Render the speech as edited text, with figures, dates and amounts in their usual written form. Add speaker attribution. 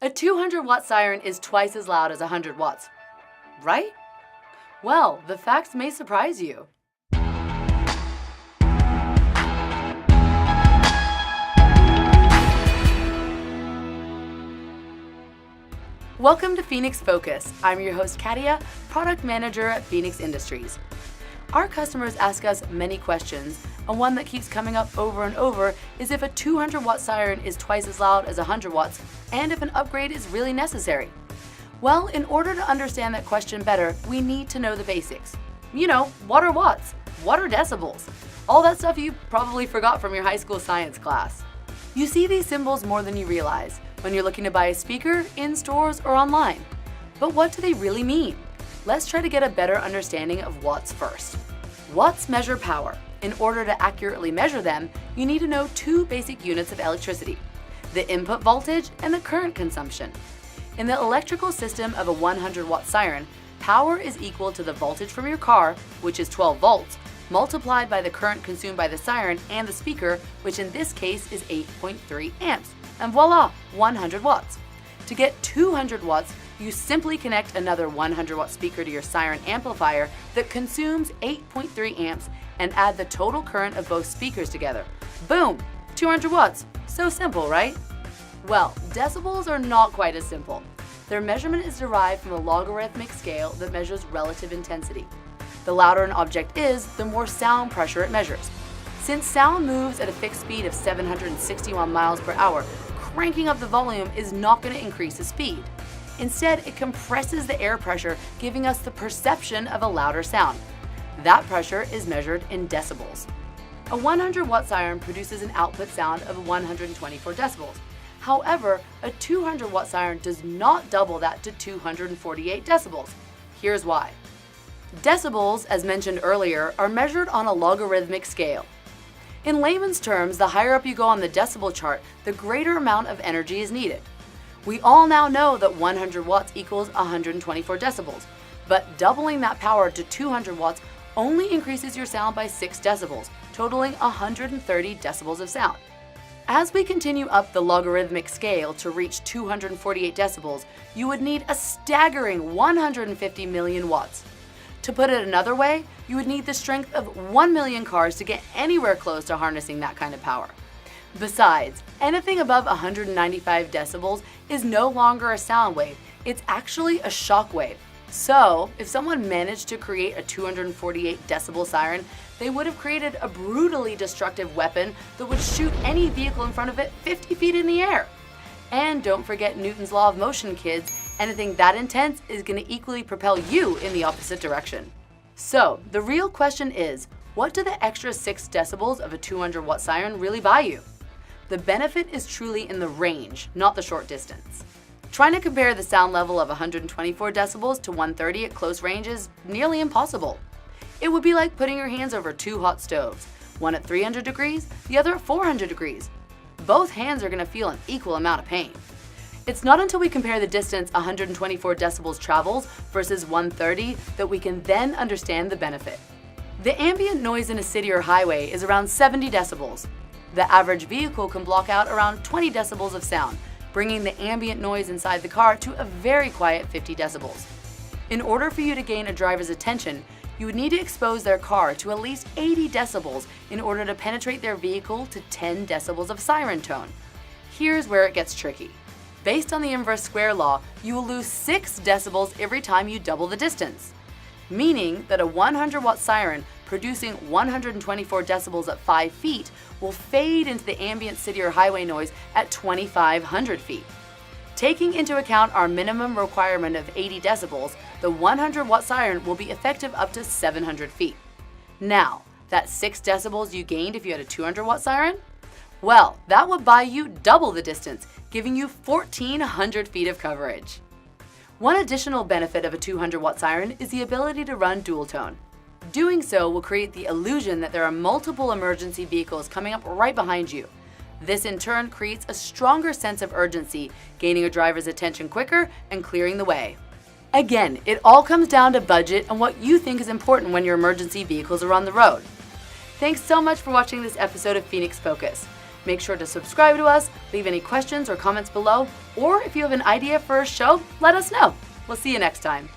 Speaker 1: A 200-watt siren is twice as loud as 100 watts, right? Well, the facts may surprise you. Welcome to Feniex Focus. I'm your host, Katia, Product Manager at Feniex Industries. Our customers ask us many questions, and one that keeps coming up over and over is if a 200-watt siren is twice as loud as 100 watts, and if an upgrade is really necessary. Well, in order to understand that question better, we need to know the basics. You know, what are watts? What are decibels? All that stuff you probably forgot from your high school science class. You see these symbols more than you realize when you're looking to buy a speaker in stores or online. But what do they really mean? Let's try to get a better understanding of watts first. Watts measure power. In order to accurately measure them, you need to know two basic units of electricity: the input voltage and the current consumption. In the electrical system of a 100-watt siren, power is equal to the voltage from your car, which is 12 volts, multiplied by the current consumed by the siren and the speaker, which in this case is 8.3 amps. And voila, 100 watts. To get 200 watts, you simply connect another 100-watt speaker to your siren amplifier that consumes 8.3 amps and add the total current of both speakers together. Boom! 200 watts. So simple, right? Well, decibels are not quite as simple. Their measurement is derived from a logarithmic scale that measures relative intensity. The louder an object is, the more sound pressure it measures. Since sound moves at a fixed speed of 761 miles per hour, cranking up the volume is not going to increase the speed. Instead, it compresses the air pressure, giving us the perception of a louder sound. That pressure is measured in decibels. A 100-watt siren produces an output sound of 124 decibels. However, a 200-watt siren does not double that to 248 decibels. Here's why. Decibels, as mentioned earlier, are measured on a logarithmic scale. In layman's terms, the higher up you go on the decibel chart, the greater amount of energy is needed. We all now know that 100 watts equals 124 decibels, but doubling that power to 200 watts only increases your sound by 6 decibels, totaling 130 decibels of sound. As we continue up the logarithmic scale to reach 248 decibels, you would need a staggering 150 million watts. To put it another way, you would need the strength of 1 million cars to get anywhere close to harnessing that kind of power. Besides, anything above 195 decibels is no longer a sound wave, it's actually a shock wave. So, if someone managed to create a 248 decibel siren, they would have created a brutally destructive weapon that would shoot any vehicle in front of it 50 feet in the air. And don't forget Newton's law of motion, kids. Anything that intense is going to equally propel you in the opposite direction. So, the real question is, what do the extra 6 decibels of a 200-watt siren really buy you? The benefit is truly in the range, not the short distance. Trying to compare the sound level of 124 decibels to 130 at close range is nearly impossible. It would be like putting your hands over 2 hot stoves, one at 300 degrees, the other at 400 degrees. Both hands are going to feel an equal amount of pain. It's not until we compare the distance 124 decibels travels versus 130 that we can then understand the benefit. The ambient noise in a city or highway is around 70 decibels. The average vehicle can block out around 20 decibels of sound, bringing the ambient noise inside the car to a very quiet 50 decibels. In order for you to gain a driver's attention, you would need to expose their car to at least 80 decibels in order to penetrate their vehicle to 10 decibels of siren tone. Here's where it gets tricky. Based on the inverse square law, you will lose 6 decibels every time you double the distance. Meaning that a 100-watt siren producing 124 decibels at 5 feet will fade into the ambient city or highway noise at 2,500 feet. Taking into account our minimum requirement of 80 decibels, the 100-watt siren will be effective up to 700 feet. Now, that 6 decibels you gained if you had a 200-watt siren? Well, that would buy you double the distance, giving you 1,400 feet of coverage. One additional benefit of a 200-watt siren is the ability to run dual tone. Doing so will create the illusion that there are multiple emergency vehicles coming up right behind you. This in turn creates a stronger sense of urgency, gaining a driver's attention quicker and clearing the way. Again, it all comes down to budget and what you think is important when your emergency vehicles are on the road. Thanks so much for watching this episode of Feniex Focus. Make sure to subscribe to us, leave any questions or comments below, or if you have an idea for a show, let us know. We'll see you next time.